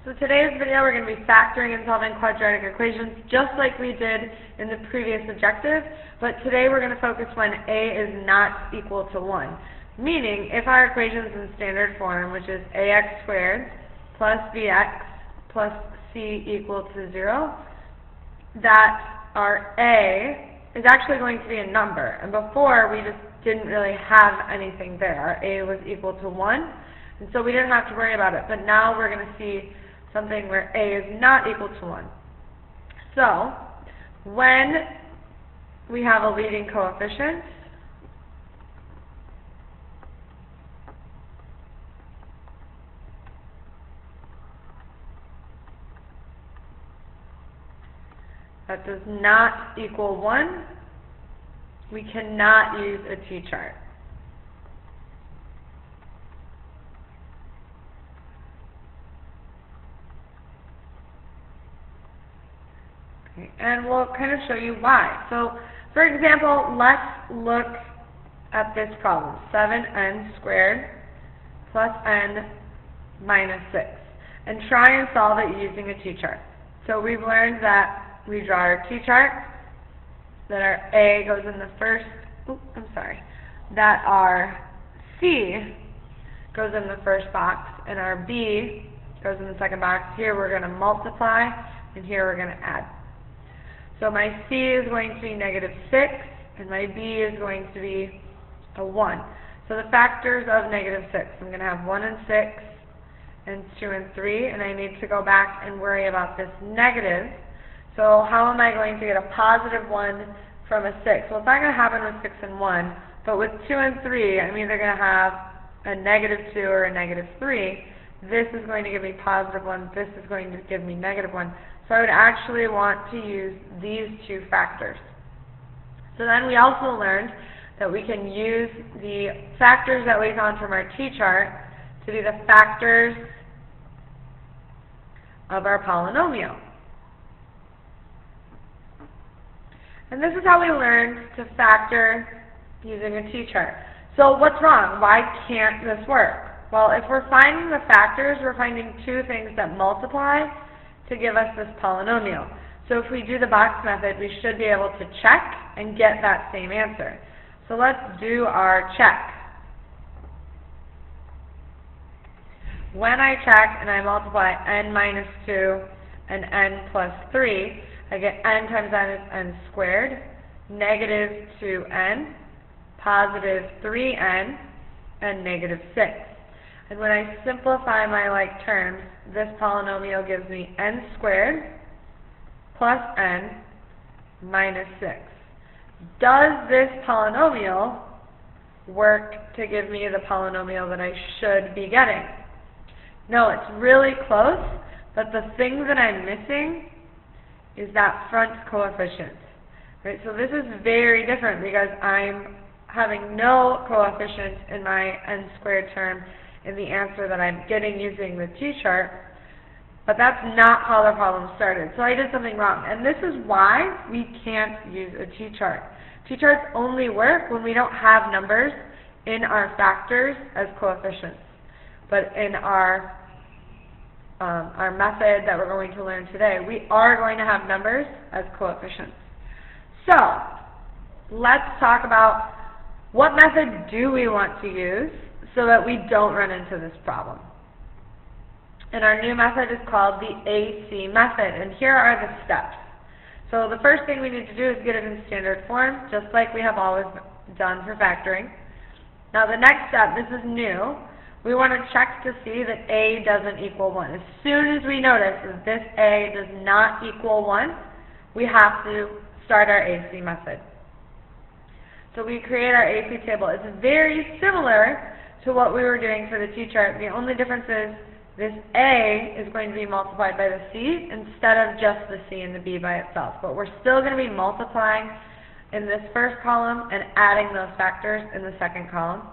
So today's video we're going to be factoring and solving quadratic equations just like we did in the previous objective, but today we're going to focus when a is not equal to 1. Meaning, if our equation is in standard form, which is ax squared plus bx plus c equal to 0, that our a is actually going to be a number. And before, we just didn't really have anything there. Our a was equal to 1, and so we didn't have to worry about it. But now we're going to see something where a is not equal to 1. So, when we have a leading coefficient, that does not equal 1, we cannot use a t-chart. Okay, and we'll kind of show you why. So, for example, let's look at this problem, 7n squared plus n minus 6, and try and solve it using a t-chart. So we've learned that we draw our t-chart, that our a goes in the first, that our c goes in the first box, and our b goes in the second box. Here we're going to multiply, and here we're going to add. So my c is going to be negative 6, and my b is going to be a 1. So the factors of negative 6, I'm going to have 1 and 6, and 2 and 3, and I need to go back and worry about this negative. So how am I going to get a positive 1 from a 6? Well, it's not going to happen with 6 and 1, but with 2 and 3, I'm either going to have a negative 2 or a negative 3. This is going to give me positive 1, this is going to give me negative 1. So I would actually want to use these two factors. So then we also learned that we can use the factors that we found from our t-chart to be the factors of our polynomial. And this is how we learned to factor using a t-chart. So what's wrong? Why can't this work? Well, if we're finding the factors, we're finding two things that multiply to give us this polynomial. So if we do the box method, we should be able to check and get that same answer. So let's do our check. When I check and I multiply n minus 2 and n plus 3, I get n times n is n squared, negative 2n, positive 3n, and negative 6. And when I simplify my like terms, this polynomial gives me n squared plus n minus 6. Does this polynomial work to give me the polynomial that I should be getting? No, it's really close, but the thing that I'm missing is that front coefficient. Right? So this is very different because I'm having no coefficient in my n squared term in the answer that I'm getting using the t-chart, but that's not how the problem started. So I did something wrong, and this is why we can't use a t-chart. T-charts only work when we don't have numbers in our factors as coefficients, but in our method that we're going to learn today, we are going to have numbers as coefficients. So let's talk about what method do we want to use so that we don't run into this problem. And our new method is called the AC method, and here are the steps. So the first thing we need to do is get it in standard form, just like we have always done for factoring. Now the next step, this is new, we want to check to see that a doesn't equal 1. As soon as we notice that this a does not equal 1, we have to start our AC method. So we create our AC table. It's very similar to what we were doing for the t-chart. The only difference is this a is going to be multiplied by the c instead of just the c and the b by itself. But we're still going to be multiplying in this first column and adding those factors in the second column.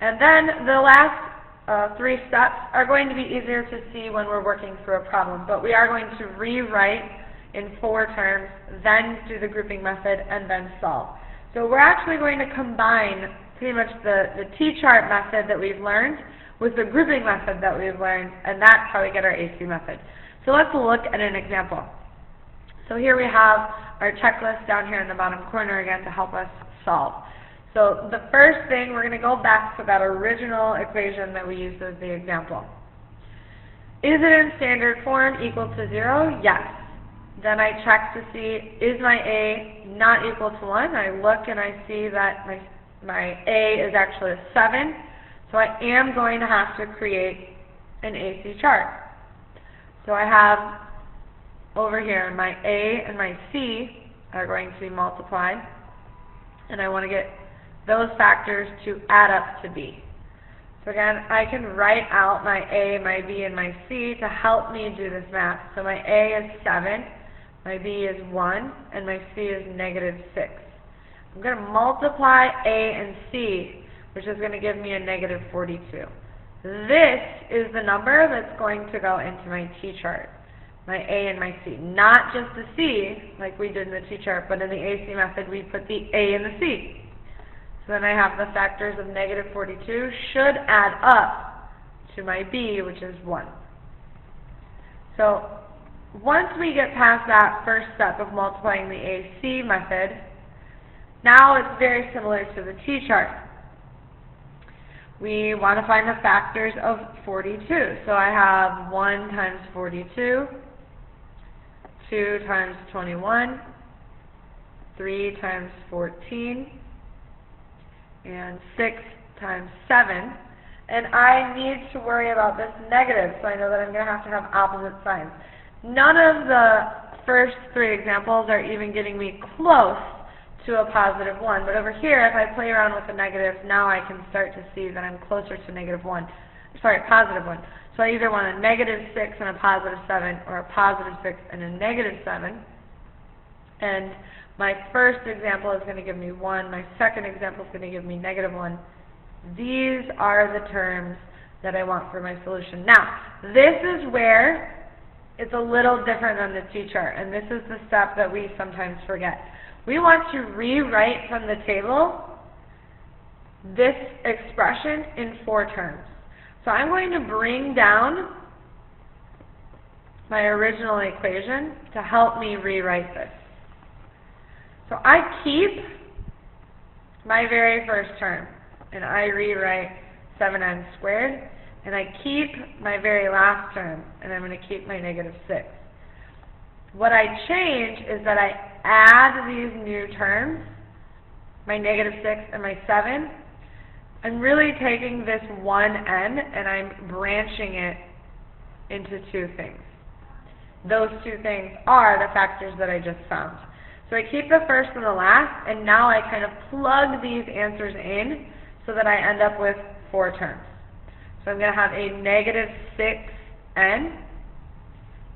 And then the last three steps are going to be easier to see when we're working through a problem. But we are going to rewrite in 4 terms, then do the grouping method, and then solve. So we're actually going to combine pretty much the t-chart method that we've learned with the grouping method that we've learned, and that's how we get our AC method. So let's look at an example. So here we have our checklist down here in the bottom corner again to help us solve. So the first thing, we're going to go back to that original equation that we used as the example. Is it in standard form equal to 0? Yes. Then I check to see, is my A not equal to 1? I look and I see that my A is actually a 7. So I am going to have to create an AC chart. So I have over here my A and my C are going to be multiplied. And I want to get those factors to add up to B. So again, I can write out my A, my B, and my C to help me do this math. So my A is 7, my B is 1, and my C is -6. I'm going to multiply A and C, which is going to give me a -42. This is the number that's going to go into my T-chart, my A and my C. Not just the C, like we did in the T-chart, but in the AC method, we put the A and the C. So then I have the factors of -42 should add up to my B, which is 1. So once we get past that first step of multiplying the AC method, now it's very similar to the T-chart. We want to find the factors of 42. So I have 1 times 42, 2 times 21, 3 times 14, and 6 times 7. And I need to worry about this negative, so I know that I'm going to have opposite signs. None of the first 3 examples are even getting me close to a positive 1. But over here, if I play around with the negative, now I can start to see that I'm closer to positive 1. So I either want a -6 and a positive 7, or a positive 6 and a -7. And my first example is going to give me 1. My second example is going to give me -1. These are the terms that I want for my solution. Now, this is where it's a little different than the T-chart, and this is the step that we sometimes forget. We want to rewrite from the table this expression in 4 terms. So I'm going to bring down my original equation to help me rewrite this. So I keep my very first term, and I rewrite 7n squared, and I keep my very last term, and I'm going to keep my -6. What I change is that I add these new terms, my -6 and my 7. I'm really taking this 1n and I'm branching it into 2 things. Those 2 things are the factors that I just found. So I keep the first and the last, and now I kind of plug these answers in so that I end up with 4 terms. So I'm going to have a -6n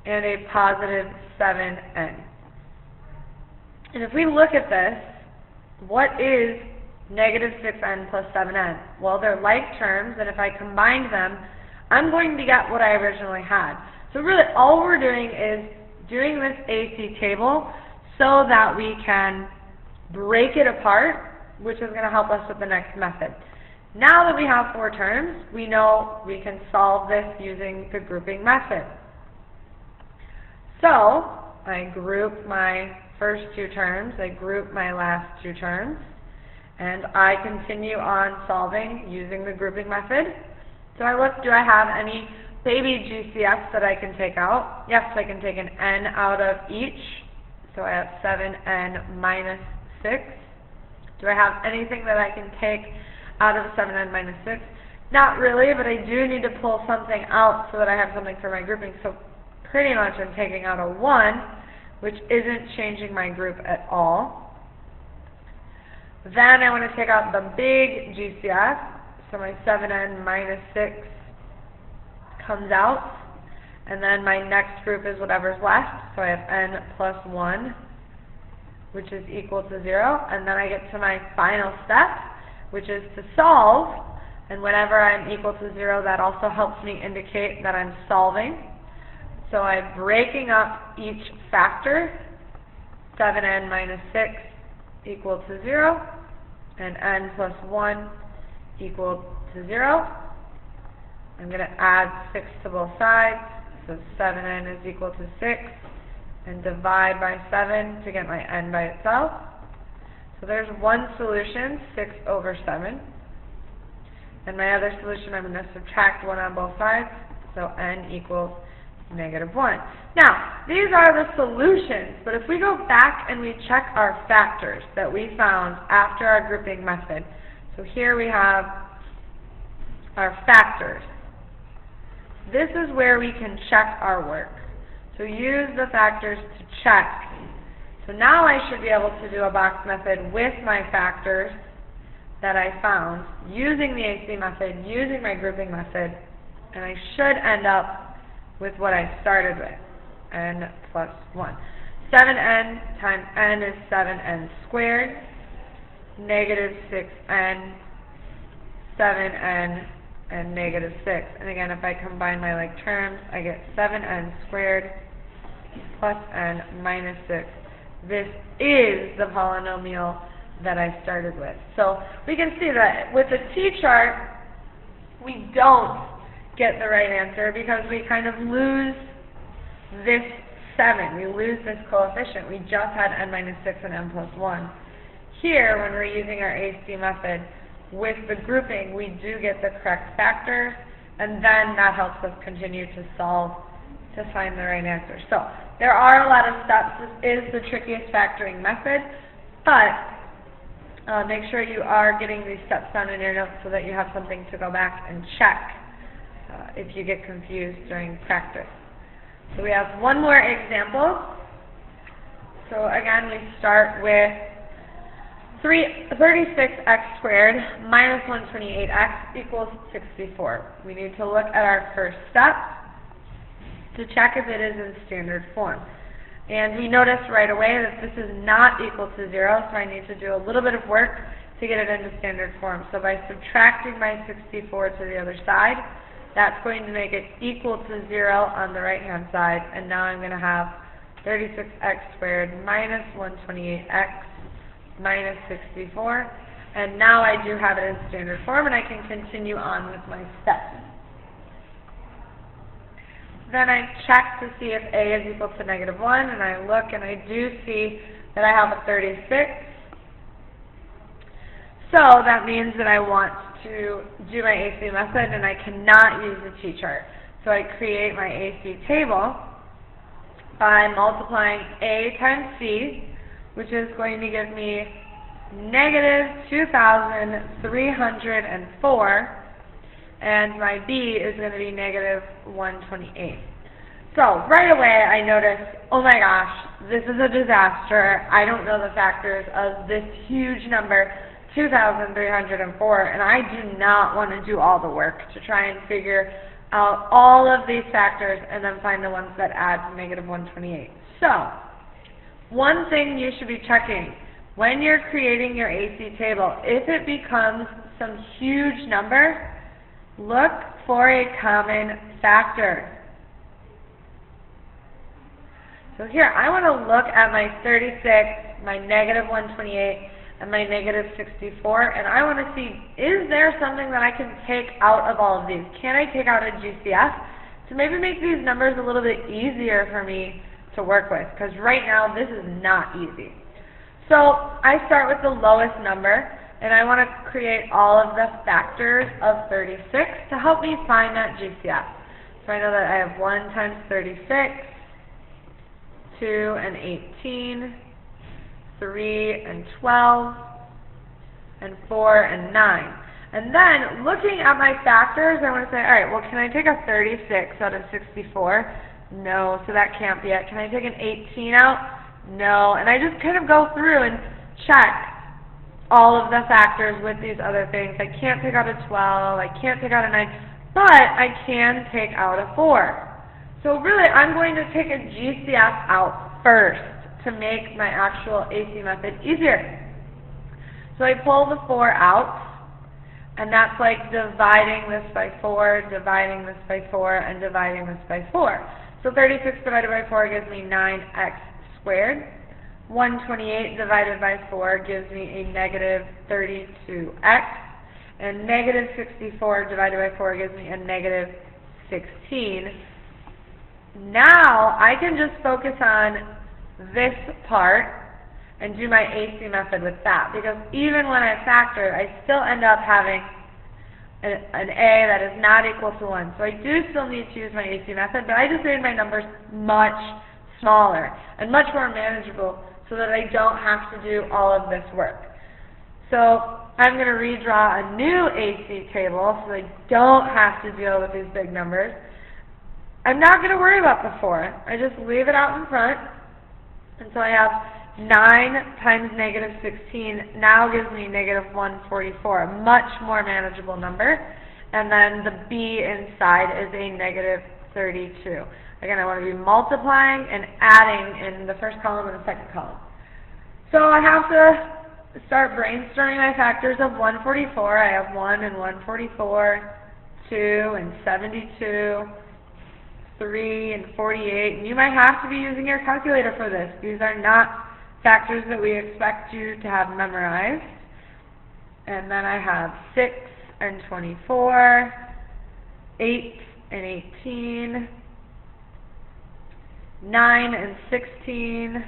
and a positive 7n. And if we look at this, what is -6n plus 7n? Well, they're like terms, and if I combine them, I'm going to get what I originally had. So really all we're doing is doing this AC table so that we can break it apart, which is going to help us with the next method. Now that we have 4 terms, we know we can solve this using the grouping method. So I group my first 2 terms, I group my last 2 terms, and I continue on solving using the grouping method. So I look, do I have any baby GCFs that I can take out? Yes, I can take an n out of each. So I have 7n minus 6. Do I have anything that I can take out of 7n minus 6? Not really, but I do need to pull something out so that I have something for my grouping. So pretty much I'm taking out a 1, which isn't changing my group at all. Then I want to take out the big GCF, so my 7n minus 6 comes out, and then my next group is whatever's left, so I have n plus 1, which is equal to 0, and then I get to my final step, which is to solve, and whenever I'm equal to 0, that also helps me indicate that I'm solving. So I'm breaking up each factor, 7n minus 6 equal to 0, and n plus 1 equal to 0. I'm going to add 6 to both sides, so 7n is equal to 6, and divide by 7 to get my n by itself. So there's one solution, 6 over 7. And my other solution, I'm going to subtract 1 on both sides, so n equals -1. Now, these are the solutions, but if we go back and we check our factors that we found after our grouping method, so here we have our factors. This is where we can check our work. So use the factors to check. So now I should be able to do a box method with my factors that I found, using the AC method, using my grouping method, and I should end up with what I started with, n plus 1. 7n times n is 7n squared, negative 6n, 7n, and negative 6. And again, if I combine my like terms, I get 7n squared plus n minus 6. This is the polynomial that I started with. So we can see that with the t-chart, we don't get the right answer because we kind of lose this 7. We lose this coefficient. We just had n minus 6 and n plus 1. Here, when we're using our AC method, with the grouping, we do get the correct factors, and then that helps us continue to solve to find the right answer. So there are a lot of steps. This is the trickiest factoring method, but make sure you are getting these steps down in your notes so that you have something to go back and check if you get confused during practice. So we have one more example. So again, we start with 36x squared minus 128x equals 64. We need to look at our first step to check if it is in standard form. And we notice right away that this is not equal to 0, so I need to do a little bit of work to get it into standard form. So by subtracting my 64 to the other side, that's going to make it equal to 0 on the right-hand side. And now I'm going to have 36x squared minus 128x minus 64. And now I do have it in standard form, and I can continue on with my steps. Then I check to see if a is equal to -1, and I look and I do see that I have a 36. So that means that I want to do my AC method, and I cannot use the t-chart. So I create my AC table by multiplying a times c, which is going to give me negative 2,304, and my b is going to be negative 128. So right away I notice, oh my gosh, this is a disaster. I don't know the factors of this huge number, 2,304, and I do not want to do all the work to try and figure out all of these factors and then find the ones that add to negative 128. So one thing you should be checking when you're creating your AC table, if it becomes some huge number, look for a common factor. So here, I want to look at my 36, my negative 128, and my negative 64, and I want to see, is there something that I can take out of all of these? Can I take out a GCF to maybe make these numbers a little bit easier for me to work with? Because right now, this is not easy. So I start with the lowest number, and I want to create all of the factors of 36 to help me find that GCF. So I know that I have 1 times 36, 2 and 18, 3 and 12, and 4 and 9. And then looking at my factors, I want to say, all right, well, can I take a 36 out of 64? No, so that can't be it. Can I take an 18 out? No. And I just kind of go through and check all of the factors with these other things. I can't take out a 12, I can't take out a 9, but I can take out a 4. So really, I'm going to take a GCF out first to make my actual AC method easier. So I pull the 4 out, and that's like dividing this by 4, dividing this by 4, and dividing this by 4. So 36 divided by 4 gives me 9x squared. 128 divided by 4 gives me a negative 32x. And negative 64 divided by 4 gives me a negative 16. Now I can just focus on this part and do my AC method with that, because even when I factor, I still end up having an A that is not equal to 1. So I do still need to use my AC method, but I just made my numbers much smaller and much more manageable so that I don't have to do all of this work. So I'm going to redraw a new AC table so I don't have to deal with these big numbers. I'm not going to worry about the 4. I just leave it out in front. And so I have 9 times negative 16 now gives me negative 144, a much more manageable number. And then the B inside is a negative 32. Again, I want to be multiplying and adding in the first column and the second column. So I have to start brainstorming my factors of 144. I have 1 and 144, 2 and 72, 3 and 48. And you might have to be using your calculator for this. These are not factors that we expect you to have memorized. And then I have 6 and 24, 8 and 18, 9 and 16,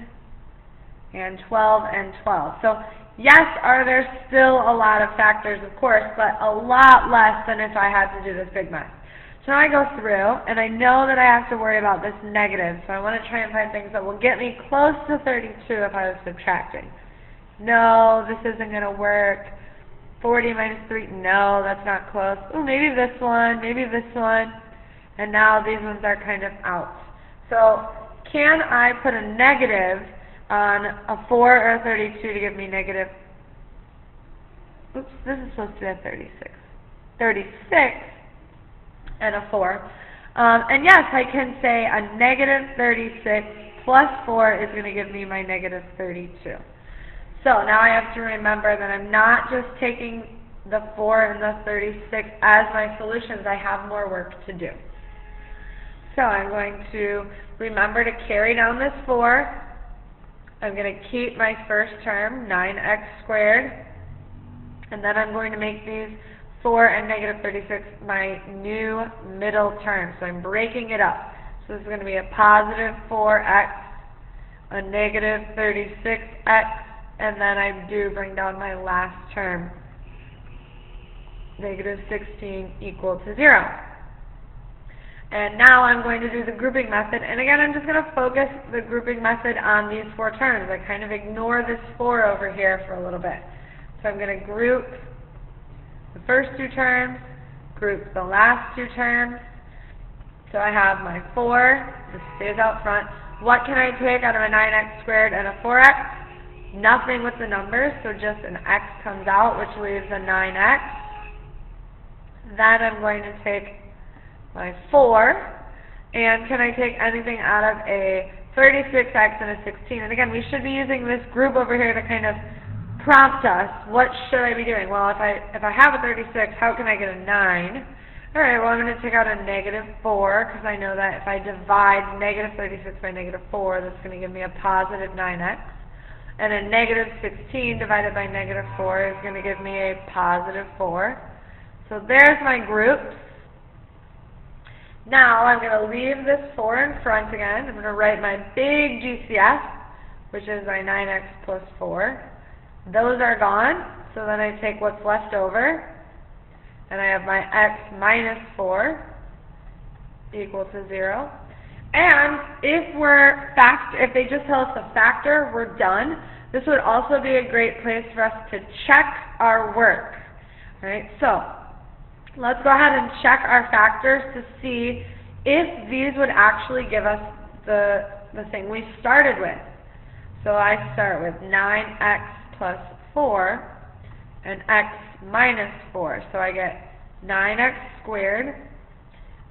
and 12 and 12. So yes, are there still a lot of factors, of course, but a lot less than if I had to do this big math. So now I go through, and I know that I have to worry about this negative, so I want to try and find things that will get me close to 32 if I was subtracting. No, this isn't going to work. 40 minus 3, no, that's not close. Oh, maybe this one, and now these ones are kind of out. So can I put a negative on a 4 or a 32 to give me negative, oops, this is supposed to be a 36. 36 and a 4. And yes, I can say a negative 36 plus 4 is going to give me my negative 32. So now I have to remember that I'm not just taking the 4 and the 36 as my solutions. I have more work to do. So I'm going to remember to carry down this 4. I'm going to keep my first term, 9x squared. And then I'm going to make these 4 and negative 36 my new middle term. So I'm breaking it up. So this is going to be a positive 4x, a negative 36x, and then I do bring down my last term, negative 16 equal to 0. And now I'm going to do the grouping method. And again, I'm just going to focus the grouping method on these 4 terms. I kind of ignore this 4 over here for a little bit. So I'm going to group the first 2 terms, group the last 2 terms. So I have my 4, this stays out front. What can I take out of a 9x squared and a 4x? Nothing with the numbers, so just an x comes out, which leaves a 9x. Then I'm going to take my 4, and can I take anything out of a 36x and a 16? And again, we should be using this group over here to kind of prompt us, what should I be doing? Well, if I have a 36, how can I get a 9? Alright, well I'm going to take out a negative 4, because I know that if I divide negative 36 by negative 4, that's going to give me a positive 9x. And a negative 16 divided by negative 4 is going to give me a positive 4. So there's my groups. Now I'm going to leave this 4 in front again. I'm going to write my big GCF, which is my 9x plus 4. Those are gone, so then I take what's left over, and I have my x minus 4 equal to 0. And if they just tell us to factor, we're done. This would also be a great place for us to check our work. Alright, so let's go ahead and check our factors to see if these would actually give us the thing we started with. So I start with 9x plus 4 and x minus 4. So I get 9x squared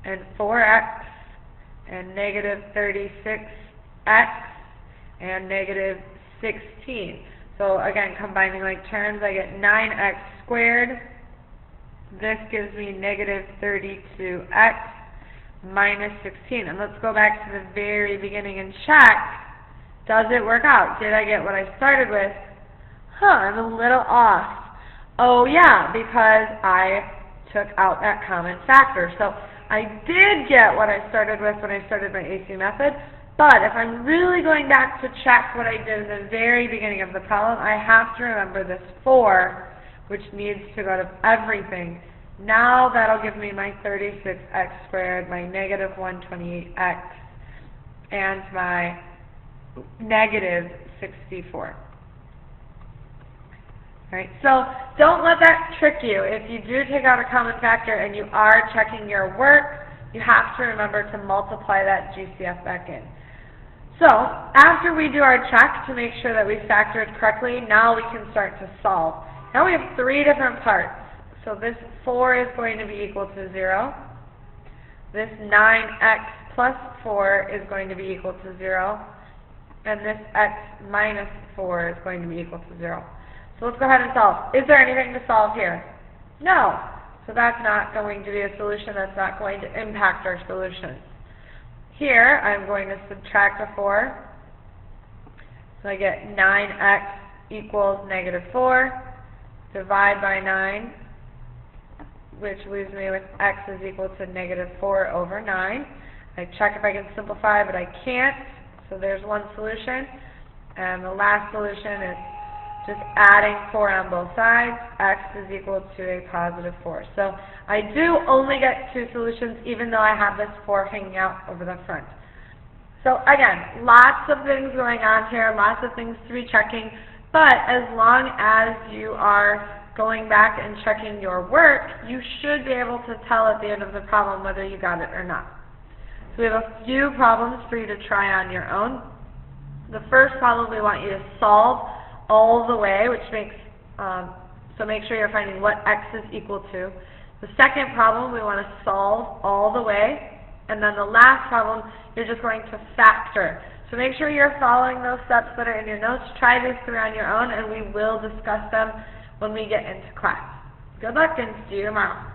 and 4x and negative 36x and negative 16. So again, combining like terms, I get 9x squared. This gives me negative 32x minus 16. And let's go back to the very beginning and check, does it work out? Did I get what I started with? I'm a little off. Oh yeah, because I took out that common factor. So I did get what I started with when I started my AC method, but if I'm really going back to check what I did in the very beginning of the problem, I have to remember this 4, which needs to go to everything. Now that'll give me my 36x squared, my negative 128x, and my negative 64. Alright, so don't let that trick you. If you do take out a common factor and you are checking your work, you have to remember to multiply that GCF back in. So, after we do our check to make sure that we factored correctly, now we can start to solve. Now we have 3 different parts. So this 4 is going to be equal to 0. This 9x plus 4 is going to be equal to 0. And this x minus 4 is going to be equal to 0. So let's go ahead and solve. Is there anything to solve here? No. So that's not going to be a solution. That's not going to impact our solution. Here, I'm going to subtract a 4. So I get 9x equals negative 4. Divide by 9, which leaves me with x is equal to negative 4 over 9. I check if I can simplify, but I can't. So there's one solution. And the last solution is just adding 4 on both sides. X is equal to a positive 4. So I do only get 2 solutions, even though I have this 4 hanging out over the front. So again, lots of things going on here, lots of things to be checking, but as long as you are going back and checking your work, you should be able to tell at the end of the problem whether you got it or not. So we have a few problems for you to try on your own. The first problem we want you to solve all the way, which makes, so make sure you're finding what x is equal to. The second problem we want to solve all the way, and then the last problem you're just going to factor. So make sure you're following those steps that are in your notes. Try these 3 on your own, and we will discuss them when we get into class. Good luck and see you tomorrow.